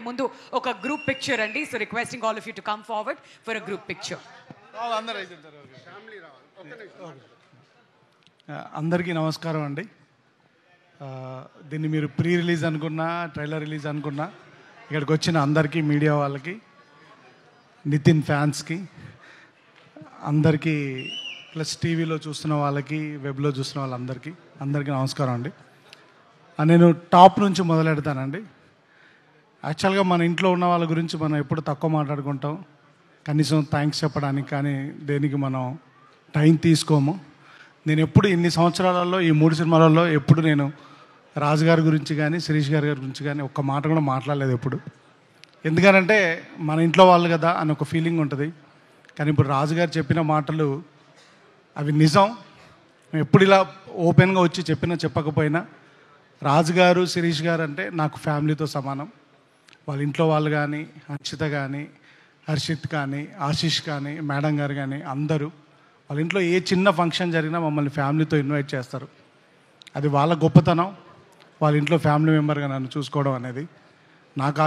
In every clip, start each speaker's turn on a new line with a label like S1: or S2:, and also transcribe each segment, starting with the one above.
S1: ముందు ఒక group picture అండి. So requesting all of you to come forward for a group picture.
S2: అందరికీ నమస్కారం అండి. దీన్ని మీరు ప్రీ రిలీజ్ అనుకున్నా, ట్రైలర్ రిలీజ్ అనుకున్నా, ఇక్కడికి వచ్చిన అందరికీ, మీడియా వాళ్ళకి, నితిన్ ఫ్యాన్స్కి అందరికీ, ప్లస్ టీవీలో చూస్తున్న వాళ్ళకి, వెబ్లో చూస్తున్న వాళ్ళందరికీ నమస్కారం అండి. నేను టాప్ నుంచి మొదలెడతానండి. యాక్చువల్గా మన ఇంట్లో ఉన్న వాళ్ళ గురించి మనం ఎప్పుడు తక్కువ మాట్లాడుకుంటాం, కనీసం థ్యాంక్స్ చెప్పడానికి కానీ దేనికి మనం టైం తీసుకోము. నేను ఎప్పుడు ఇన్ని సంవత్సరాలలో, ఈ 3 సినిమాలలో ఎప్పుడు నేను రాజు గారి గురించి కానీ, శిరీష్ గారి గురించి కానీ ఒక్క మాట కూడా మాట్లాడలేదు ఎప్పుడు. ఎందుకనంటే మన ఇంట్లో వాళ్ళు కదా అని ఒక ఫీలింగ్ ఉంటుంది. కానీ ఇప్పుడు రాజుగారు చెప్పిన మాటలు అవి నిజం. ఎప్పుడు ఇలా ఓపెన్గా వచ్చి చెప్పకపోయినా రాజుగారు, శిరీష్ గారు అంటే నాకు ఫ్యామిలీతో సమానం. వాళ్ళ ఇంట్లో వాళ్ళు కానీ, హర్షిత కానీ, హర్షిత్ కానీ, ఆశీష్ కానీ, మేడం గారు కానీ అందరూ వాళ్ళ ఇంట్లో ఏ చిన్న ఫంక్షన్ జరిగినా మమ్మల్ని ఫ్యామిలీతో ఇన్వైట్ చేస్తారు. అది వాళ్ళ గొప్పతనం. వాళ్ళ ఇంట్లో ఫ్యామిలీ మెంబర్గా నన్ను చూసుకోవడం అనేది నాకు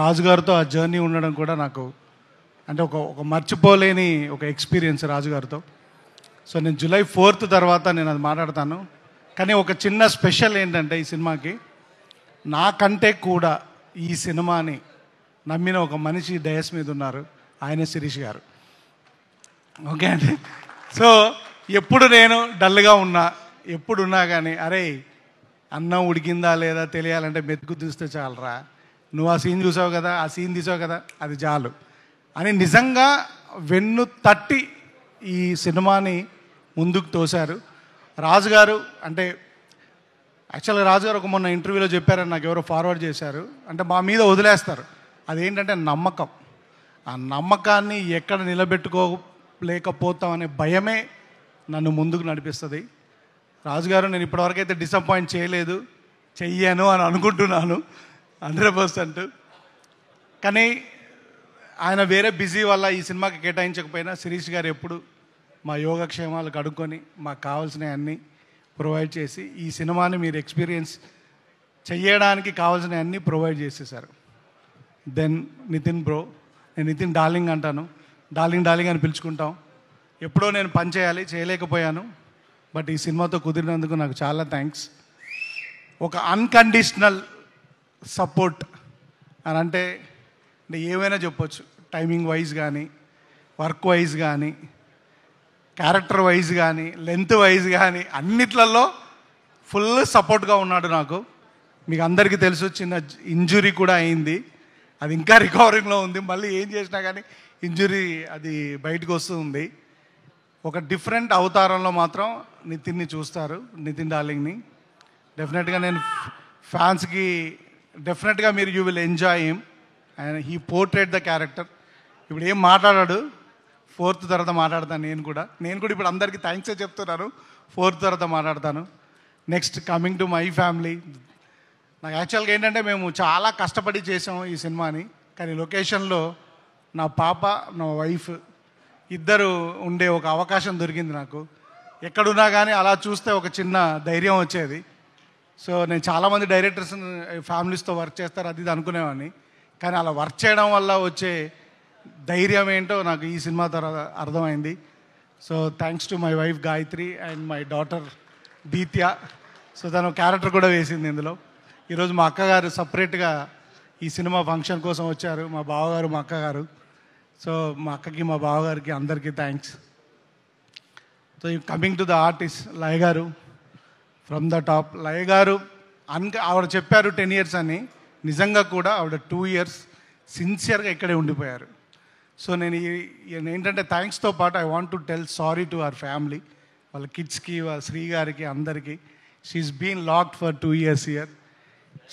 S2: రాజుగారితో ఆ జర్నీ ఉండడం కూడా నాకు అంటే ఒక మర్చిపోలేని ఒక ఎక్స్పీరియన్స్ రాజుగారితో. సో నేను July 4th తర్వాత నేను అది మాట్లాడతాను. కానీ ఒక చిన్న స్పెషల్ ఏంటంటే ఈ సినిమాకి, నాకంటే కూడా ఈ సినిమాని నమ్మిన ఒక మనిషి డయస్ మీద ఉన్నారు, ఆయన శిరీష్ గారు. ఓకే అండి. సో ఎప్పుడు నేను డల్గా ఉన్నా, ఎప్పుడున్నా కానీ అరే అన్నం ఉడికిందా లేదా తెలియాలంటే మెతుకు తీస్తే చాలరా, నువ్వు ఆ సీన్ చూసావు కదా, ఆ సీన్ తీసావు కదా, అది చాలు అని నిజంగా వెన్ను తట్టి ఈ సినిమాని ముందుకు తోశారు రాజుగారు. అంటే యాక్చువల్గా రాజుగారు ఒక మొన్న ఇంటర్వ్యూలో చెప్పారని నాకు ఎవరో ఫార్వర్డ్ చేశారు. అంటే మా మీద వదిలేస్తారు, అదేంటంటే నమ్మకం. ఆ నమ్మకాన్ని ఎక్కడ నిలబెట్టుకోలేకపోతామనే భయమే నన్ను ముందుకు నడిపిస్తుంది. రాజుగారు నేను ఇప్పటివరకైతే డిసప్పాయింట్ చేయలేదు, చెయ్యాను అని అనుకుంటున్నాను 100%. కానీ ఆయన వేరే బిజీ వల్ల ఈ సినిమాకి కేటాయించకపోయినా శిరీష్ గారు ఎప్పుడు మా యోగక్షేమాలు కడుక్కొని మాకు కావాల్సినవి అన్నీ ప్రొవైడ్ చేసి ఈ సినిమాని మీరు ఎక్స్పీరియన్స్ చెయ్యడానికి కావాల్సినవి అన్నీ ప్రొవైడ్ చేసేసారు. దెన్ నితిన్ బ్రో, నేను నితిన్ డార్లింగ్ అంటాను, డార్లింగ్ అని పిలుచుకుంటాం. ఎప్పుడో నేను పని చేయలేకపోయాను, బట్ ఈ సినిమాతో కుదిరినందుకు నాకు చాలా థ్యాంక్స్. ఒక అన్కండిషనల్ సపోర్ట్ అని అంటే ఏమైనా చెప్పొచ్చు. టైమింగ్ వైజ్ కానీ, వర్క్ వైజ్ కానీ, క్యారెక్టర్ వైజ్ కానీ, లెంత్ వైజ్ కానీ అన్నిట్లలో ఫుల్ సపోర్ట్గా ఉన్నాడు నాకు. మీకు అందరికీ తెలుసు, చిన్న ఇంజురీ కూడా అయింది, అది ఇంకా రికవరింగ్లో ఉంది. మళ్ళీ ఏం చేసినా కానీ ఇంజురీ అది బయటకు వస్తుంది. ఒక డిఫరెంట్ అవతారంలో మాత్రం నితిన్ని చూస్తారు, నితిన్ డార్లింగ్ని. డెఫినెట్గా నేను ఫ్యాన్స్కి డెఫినెట్గా మీరు you will enjoy him and he portrayed the character. ఇప్పుడు ఏం మాట్లాడాడు, 4th తర్వాత మాట్లాడతాను. నేను కూడా ఇప్పుడు అందరికీ థ్యాంక్సే చెప్తున్నాను, 4th తర్వాత మాట్లాడతాను. Next coming to my family. నాకు యాక్చువల్గా ఏంటంటే మేము చాలా కష్టపడి చేసాము ఈ సినిమాని. కానీ లొకేషన్లో నా పాప, నా వైఫ్ ఇద్దరు ఉండే ఒక అవకాశం దొరికింది నాకు. ఎక్కడున్నా కానీ అలా చూస్తే ఒక చిన్న ధైర్యం వచ్చేది. సో నేను చాలామంది డైరెక్టర్స్ ఫ్యామిలీస్తో వర్క్ చేస్తారు అది ఇది అనుకునేవాడిని. కానీ అలా వర్క్ చేయడం వల్ల వచ్చే ధైర్యం ఏంటో నాకు ఈ సినిమా తర్వాత అర్థమైంది. So thanks to my wife Gayatri and my daughter Dithya. So తను క్యారెక్టర్ కూడా వేసింది ఇందులో. ఈరోజు మా అక్కగారు సపరేట్గా ఈ సినిమా ఫంక్షన్ కోసం వచ్చారు, మా బావగారు, మా అక్కగారు. సో మా అక్కకి, మా బావగారికి అందరికీ థ్యాంక్స్. So coming to the artist Laya garu, from the top. లయ గారు ఆవిడ చెప్పారు 10 years అని, నిజంగా కూడా ఆవిడ 2 years సిన్సియర్గా ఇక్కడే ఉండిపోయారు. సో నేను ఏంటంటే థ్యాంక్స్తో పాటు I want to tell sorry to our family, వాళ్ళ కిడ్స్కి, వాళ్ళ శ్రీ గారికి, అందరికీ. She's been locked for 2 years here.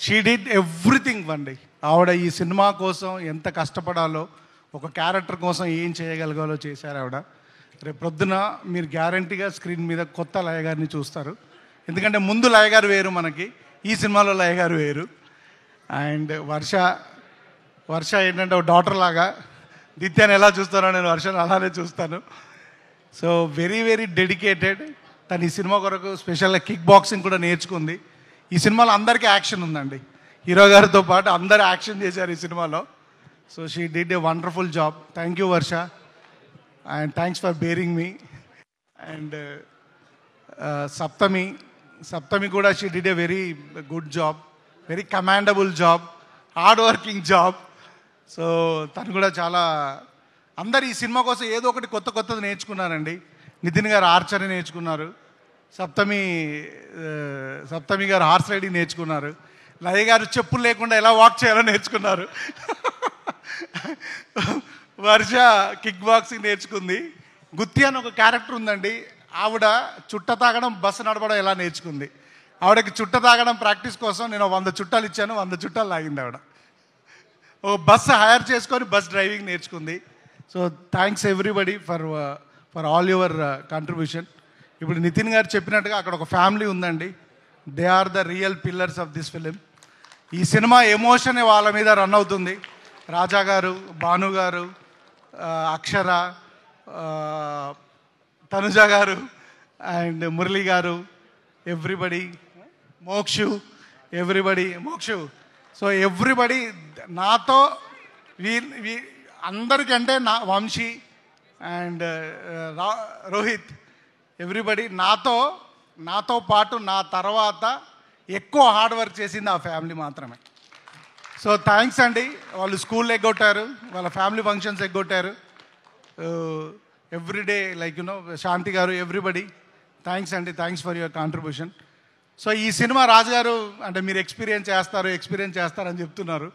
S2: She did everything అండి. ఆవిడ ఈ సినిమా కోసం ఎంత కష్టపడాలో, ఒక క్యారెక్టర్ కోసం ఏం చేయగలగాలో చేశారు ఆవిడ. రేపు ప్రొద్దున మీరు గ్యారంటీగా స్క్రీన్ మీద కొత్త లయ గారిని చూస్తారు. ఎందుకంటే ముందు లయ గారు వేరు మనకి, ఈ సినిమాలో లయ గారు వేరు. అండ్ వర్ష ఏంటంటే ఒక డాటర్ లాగా, దిత్యాన్ని ఎలా చూస్తానో నేను వర్షను అలానే చూస్తాను. So very very dedicated. తను ఈ సినిమా కొరకు స్పెషల్గా కిక్ బాక్సింగ్ కూడా నేర్చుకుంది. ఈ సినిమాలో అందరికీ యాక్షన్ ఉందండి. హీరో గారితో పాటు అందరు యాక్షన్ చేశారు ఈ సినిమాలో. So she did a wonderful job. Thank you Varsha, and thanks for bearing me. And Saptami కూడా she did a very good job, very commendable job, hard working job. So తను కూడా చాలా, అందరు ఈ సినిమా కోసం ఏదో ఒకటి కొత్తది నేర్చుకున్నారండి. నితిన్ గారు ఆర్చరీ నేర్చుకున్నారు, సప్తమి గారు హార్స్ రైడింగ్ నేర్చుకున్నారు, లయ గారు చెప్పులు లేకుండా ఎలా వాక్ చేయాలో నేర్చుకున్నారు, వర్ష కిక్ బాక్సింగ్ నేర్చుకుంది, గుత్తి అని ఒక క్యారెక్టర్ ఉందండి, ఆవిడ చుట్ట తాగడం బస్సు నడపడం ఎలా నేర్చుకుంది. ఆవిడకి చుట్ట తాగడం ప్రాక్టీస్ కోసం నేను 100 చుట్టాలు ఇచ్చాను, 100 చుట్టాలు లాగింది ఆవిడ. ఓ బస్సు హైర్ చేసుకొని బస్ డ్రైవింగ్ నేర్చుకుంది. So thanks everybody for all your contribution. ఇప్పుడు నితిన్ గారు చెప్పినట్టుగా అక్కడ ఒక ఫ్యామిలీ ఉందండి. They are the real pillars of this film. ఈ సినిమా ఎమోషన్ వాళ్ళ మీద రన్ అవుతుంది. రాజా గారు, భాను గారు, అక్షర, తనుజ గారు అండ్ మురళి గారు, ఎవ్రీబడి, మోక్షు, సో ఎవ్రీబడి నాతో అందరికంటే వంశీ అండ్ రోహిత్, ఎవ్రీబడి నాతో పాటు నా తర్వాత ఎక్కువ హార్డ్ వర్క్ చేసింది ఆ ఫ్యామిలీ మాత్రమే. సో థ్యాంక్స్ అండి. వాళ్ళు స్కూల్ ఎగ్గొట్టారు, వాళ్ళ ఫ్యామిలీ ఫంక్షన్స్ ఎగ్గొట్టారు, ఎవ్రీడే లైక్ శాంతి గారు, ఎవ్రీబడి థ్యాంక్స్ అండి. Thanks for your contribution. So ఈ సినిమా రాజుగారు అంటే మీరు ఎక్స్పీరియన్స్ చేస్తారని చెప్తున్నారు.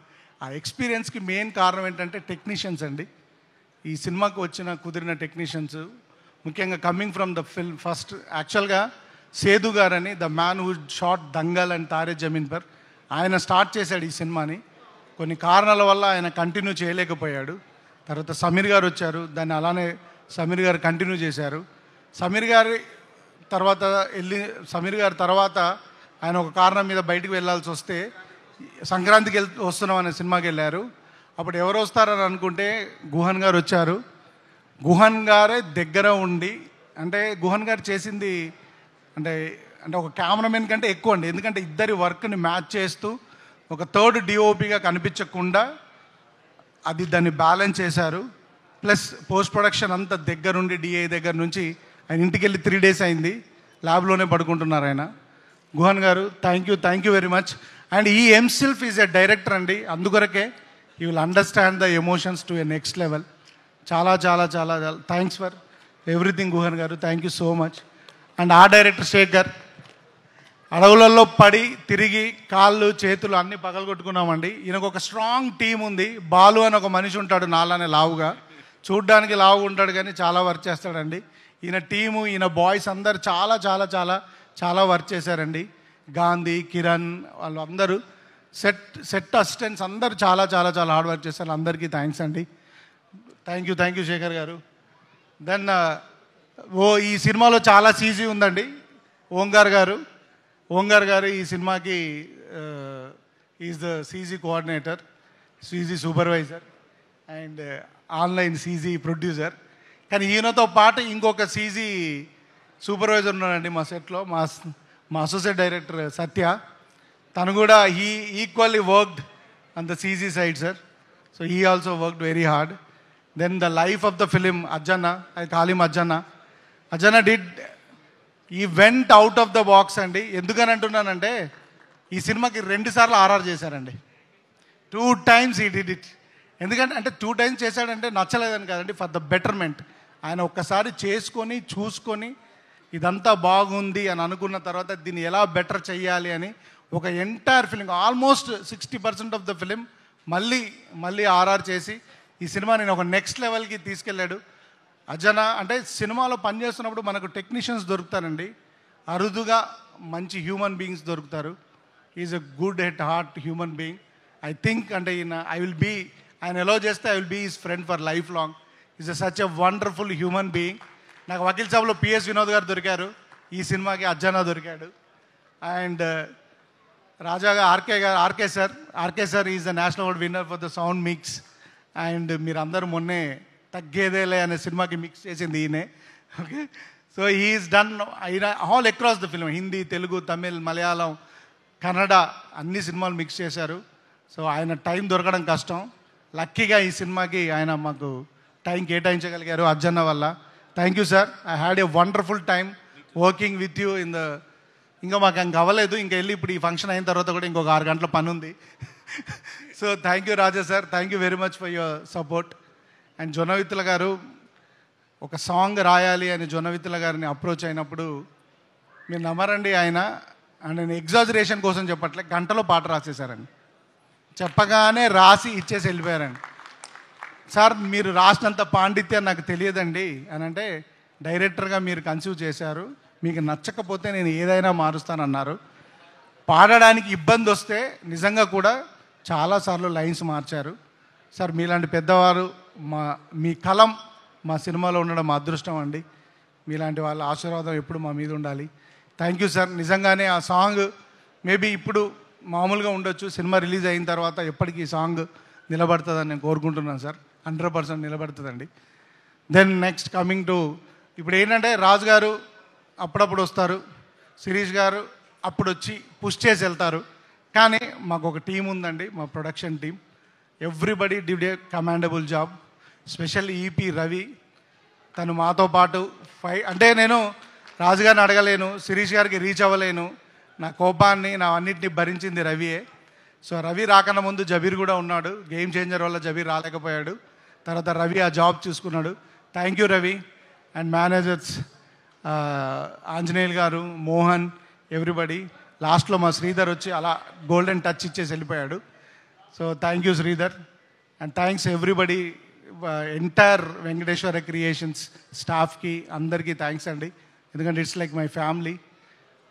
S2: ఆ ఎక్స్పీరియన్స్కి మెయిన్ కారణం ఏంటంటే టెక్నీషియన్స్ అండి. ఈ సినిమాకు కుదిరిన టెక్నీషియన్స్, ముఖ్యంగా coming from the film first యాక్చువల్గా సేదు గారని, the man who shot Dangal and Taare Zameen Par, ఆయన స్టార్ట్ చేశాడు ఈ సినిమాని. కొన్ని కారణాల వల్ల ఆయన కంటిన్యూ చేయలేకపోయాడు. తర్వాత సమీర్ గారు వచ్చారు, దాన్ని అలానే సమీర్ గారు కంటిన్యూ చేశారు. సమీర్ గారి తర్వాత ఆయన ఒక కారణం మీద బయటకు వెళ్ళాల్సి వస్తే సంక్రాంతికి వస్తున్నాం అనే సినిమాకి వెళ్ళారు. అప్పుడు ఎవరు వస్తారని అనుకుంటే గుహన్ గారు వచ్చారు. గుహన్ గారే దగ్గర ఉండి, అంటే గుహన్ గారు చేసింది అంటే ఒక కెమెరామెన్ కంటే ఎక్కువ అండి. ఎందుకంటే ఇద్దరి వర్క్ని మ్యాచ్ చేస్తూ ఒక థర్డ్ డిఓపిగా కనిపించకుండా దాన్ని బ్యాలెన్స్ చేశారు. ప్లస్ పోస్ట్ ప్రొడక్షన్ అంతా దగ్గరుండి, డిఐ దగ్గర నుంచి ఆయన ఇంటికి వెళ్ళి 3 days అయింది, ల్యాబ్లోనే పడుకుంటున్నారు ఆయన. గుహన్ గారు thank you very much. And ఈ హిమ్సెల్ఫ్ ఈజ్ ఎ డైరెక్టర్ అండి, అందుకొరకే you will understand the emotions to a next level. చాలా థ్యాంక్స్ ఫర్ ఎవ్రీథింగ్ గుహన్ గారు, thank you so much. And ఆ డైరెక్టర్ శేఖర్, అడవులలో పడి తిరిగి కాళ్ళు చేతులు అన్నీ పగలగొట్టుకున్నామండి. ఈయనకు ఒక స్ట్రాంగ్ టీం ఉంది. బాలు అని ఒక మనిషి ఉంటాడు, నాలానే లావుగా, చూడ్డానికి లావుగా ఉంటాడు కానీ చాలా వర్క్ చేస్తాడండి. ఈయన టీము, ఈయన బాయ్స్ అందరు చాలా వర్క్ చేశారండి. గాంధీ, కిరణ్, వాళ్ళు అందరూ సెట్ అసిస్టెంట్స్ అందరూ చాలా హార్డ్ వర్క్ చేశారు. అందరికీ థ్యాంక్స్ అండి. థ్యాంక్ యూ శేఖర్ గారు. దెన్ ఈ సినిమాలో చాలా సీజీ ఉందండి. ఓంగార్ గారు ఈ సినిమాకి is the CG coordinator, CG supervisor and online CG producer. కానీ ఈయనతో పాటు ఇంకొక సీజీ సూపర్వైజర్ ఉన్నాడండి మా సెట్లో, మా అసోసియేట్ డైరెక్టర్ సత్య. తను కూడా equally worked on the CG side sir. So he also worked very hard. Then the life of the film Ajjanna, I call him Ajjanna did he went out of the box అండి. ఎందుకని అంటున్నానంటే ఈ సినిమాకి 2 సార్లు RR చేశారండి. 2 times ఈ did it. ఎందుకంటే 2 times చేశాడంటే నచ్చలేదని కాదండి, ఫర్ ద బెటర్మెంట్. ఆయన ఒక్కసారి చూసుకొని ఇదంతా బాగుంది అని అనుకున్న తర్వాత దీన్ని ఎలా బెటర్ చెయ్యాలి అని ఒక entire film, almost 60% of the film మళ్ళీ ఆర్ఆర్ చేసి ఈ సినిమా నేను ఒక నెక్స్ట్ లెవెల్కి తీసుకెళ్ళాడు. అజన అంటే సినిమాలో పనిచేస్తున్నప్పుడు మనకు టెక్నీషియన్స్ దొరుకుతారండి, అరుదుగా మంచి హ్యూమన్ బీయింగ్స్ దొరుకుతారు. Is a good at heart human being. I think అంటే ఆయన ఎలా చేస్తే I will be his friend for life long. Is such a wonderful human being. నాకు వకీల్ సాబ్లో పిఎస్ వినోద్ గారు దొరికారు, ఈ సినిమాకి అజ్జన దొరికాడు. అండ్ రాజాగా RK sir is the national award winner for the sound mix. And మీరు అందరూ మొన్నే తగ్గేదేలే అనే సినిమాకి మిక్స్ చేసింది ఈయనే. Okay, so he's done all across the film, Hindi, Telugu, Tamil, Malayalam, Kannada అన్ని సినిమాలు మిక్స్ చేశారు. సో ఆయన టైం దొరకడం కష్టం. లక్కీగా ఈ సినిమాకి ఆయన మాకు టైం కేటాయించగలిగారు అర్జన్న వల్ల. Thank you sir. I had a wonderful time working with you in the. ఇంకా మాకు ఇంకా అవ్వలేదు, ఇంకా వెళ్ళి ఇప్పుడు ఈ ఫంక్షన్ అయిన తర్వాత కూడా ఇంకొక 6 గంటల పని ఉంది. So thank you Raja sir, thank you very much for your support. And Jonnavithula గారు ఒక సాంగ్ రాయాలి అని జొన్నవిత్తుల గారిని అప్రోచ్ అయినప్పుడు మీరు నమ్మరండి, ఆయన అండ్ నేను ఎగ్జాజరేషన్ కోసం చెప్పట్లే, గంటలో పాట రాసేశారండి. చెప్పగానే రాసి ఇచ్చేసి వెళ్ళిపోయారండి. సార్ మీరు రాసినంత పాండిత్యం నాకు తెలియదండి అని అంటే, డైరెక్టర్గా మీరు కన్సీవ్ చేశారు, మీకు నచ్చకపోతే నేను ఏదైనా మారుస్తానన్నారు. పాడడానికి ఇబ్బంది వస్తే నిజంగా కూడా చాలాసార్లు లైన్స్ మార్చారు. సార్ మీలాంటి పెద్దవారు మీ కలం మా సినిమాలో ఉండడం మా అదృష్టం అండి. మీలాంటి వాళ్ళ ఆశీర్వాదం ఎప్పుడు మా మీద ఉండాలి. Thank you sir. నిజంగానే ఆ సాంగ్ మేబీ ఇప్పుడు మామూలుగా ఉండొచ్చు, సినిమా రిలీజ్ అయిన తర్వాత ఎప్పటికీ ఈ సాంగ్ నిలబడుతుందని నేను కోరుకుంటున్నాను సార్. 100% నిలబడుతుందండి. దెన్ నెక్స్ట్ కమింగ్ టు ఇప్పుడు ఏంటంటే, రాజు గారు అప్పుడప్పుడు వస్తారు, శిరీష్ గారు అప్పుడు వచ్చి పుష్ చేసి వెళ్తారు. కానీ మాకు ఒక టీం ఉందండి, మా production team. Everybody did a commendable job. Specially EP Ravi, తను మాతో పాటు అంటే నేను రాజుగారిని అడగలేను, శిరీష్ గారికి రీచ్ అవ్వలేను, నా కోపాన్ని నా అన్నింటినీ భరించింది రవియే. సో రవి రాకన్నా ముందు జబీర్ కూడా ఉన్నాడు. గేమ్ చేంజర్ వల్ల జబీర్ రాలేకపోయాడు, తర్వాత రవి ఆ జాబ్ చూసుకున్నాడు. Thank you Ravi. And managers Anjaneyulu గారు, మోహన్, ఎవ్రీబడి. లాస్ట్లో మా శ్రీధర్ వచ్చి అలా గోల్డెన్ టచ్ ఇచ్చేసి వెళ్ళిపోయాడు. So thank you Sridhar. And thanks everybody, entire Venkateswara Creations స్టాఫ్కి అందరికీ థ్యాంక్స్ అండి, ఎందుకంటే it's like my family.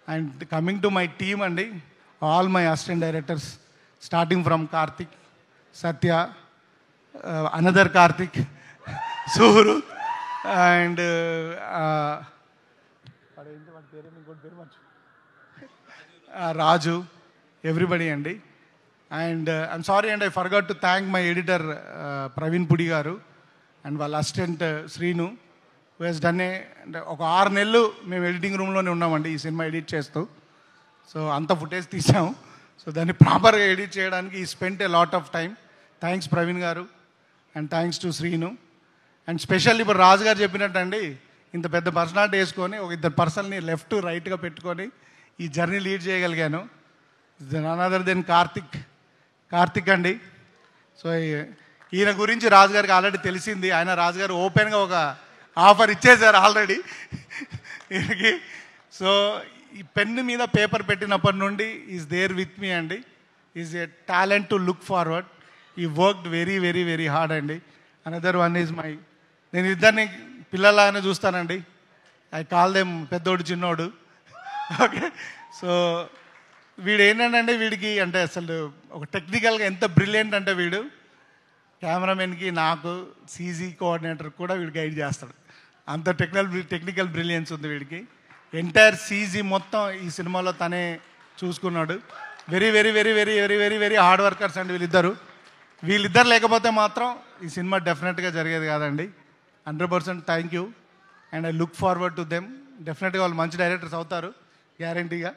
S2: And coming to my team అండి, all my assistant directors starting from Karthik, Satya, another Karthik, Suru and Raju, everybody అండి. And I'm sorry and I forgot to thank my editor Praveen Pudi garu and వాళ్ళ assistant Srinu, who has done అంటే ఒక 6 నెలలు మేము editing రూమ్లోనే ఉన్నామండి ఈ సినిమా ఎడిట్ చేస్తూ. సో అంత ఫుటేజ్ తీసాము. సో దాన్ని ప్రాపర్గా ఎడిట్ చేయడానికి he spent a lot of time. Thanks Praveen garu and thanks to Srinu. And special ఇప్పుడు రాజు గారు చెప్పినట్టు అండి, ఇంత పెద్ద పర్సనాలిటీ వేసుకొని ఒక 2 పర్సన్ని లెఫ్ట్ రైట్గా పెట్టుకొని ఈ జర్నీ లీడ్ చేయగలిగాను. నన్ అదర్ దెన్ కార్తిక్ అండి. సో ఈయన గురించి రాజుగారికి ఆల్రెడీ తెలిసింది. ఆయన రాజుగారు ఓపెన్గా ఒక ఆఫర్ ఇచ్చేశారు ఆల్రెడీ ఈయనకి. సో ఈ పెన్ను మీద పేపర్ పెట్టినప్పటి నుండి ఈజ్ దేర్ విత్ మీ అండి. Is a talent to look forward. He worked very very very hard అండి. అనదర్ వన్ ఈజ్ మై, నేను ఇద్దరిని పిల్లలాగానే చూస్తానండి. ఐ కాల్ దెమ్ పెద్దోడు చిన్నోడు. ఓకే. సో వీడు ఏంటంటే వీడికి అంటే అసలు ఒక టెక్నికల్గా ఎంత బ్రిలియంట్ అంటే, వీడు కెమెరామెన్కి నాకు సీజీ కోఆర్డినేటర్ కూడా వీడు గైడ్ చేస్తాడు. అంత టెక్నికల్ బ్రిలియన్స్ ఉంది వీడికి. ఎంటైర్ సీజీ మొత్తం ఈ సినిమాలో తనే చూసుకున్నాడు. Very very very very very very very hard workers అండి వీళ్ళిద్దరు లేకపోతే మాత్రం ఈ సినిమా డెఫినెట్గా జరిగేది కాదండి. 100% thank you and I look forward to them. డెఫినెట్గా వాళ్ళు మంచి డైరెక్టర్స్ అవుతారు గ్యారంటీగా.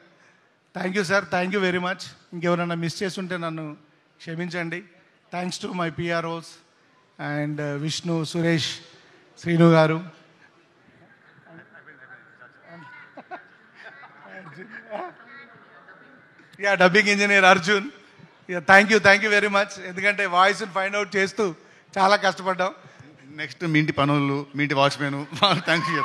S2: Thank you sir, thank you very much. ఇంకెవరైనా మిస్ చేస్తుంటే నన్ను క్షమించండి. Thanks to my PROs and Vishnu, Suresh, Srinu garu. Dubbing engineer Arjun. Thank you very much. ఎందుకంటే వాయిస్ని ఫైండ్ అవుట్ చేస్తూ చాలా కష్టపడ్డాం.
S3: నెక్స్ట్ మీ ఇంటి పనులు, మీ ఇంటి వాచ్మెన్, థ్యాంక్ యూ.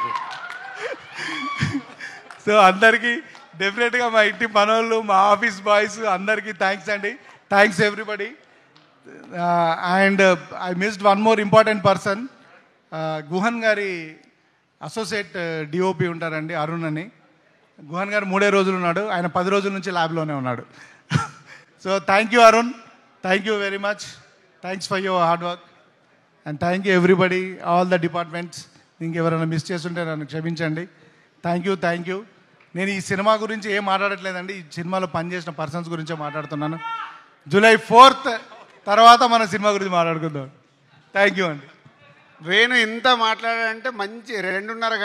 S2: సో అందరికీ డెఫినెట్గా మా ఇంటి పనులు, మా ఆఫీస్ బాయ్స్ అందరికీ థ్యాంక్స్ అండి. Thanks everybody. And I missed one more important person. Guhan గారి అసోసియేట్ డిఓపి ఉంటారండి, అరుణ్ అని. గుహన్ గారు 3 రోజులు ఉన్నాడు, ఆయన 10 రోజుల నుంచి ల్యాబ్లోనే ఉన్నాడు. So thank you Arun, thank you very much. Thanks for your hard work and thank you everybody, all the departments. ఇంకెవరైనా మిస్ చేస్తుంటే నన్ను క్షమించండి. Thank you. నేను ఈ సినిమా గురించి ఏం మాట్లాడట్లేదండి, ఈ సినిమాలో పనిచేసిన పర్సన్స్ గురించే మాట్లాడుతున్నాను. July 4th తర్వాత మన సినిమా గురించి మాట్లాడుకుందాం. థ్యాంక్ యూ అండి.
S4: వేణు ఇంత మాట్లాడాడంటే మంచి 2.5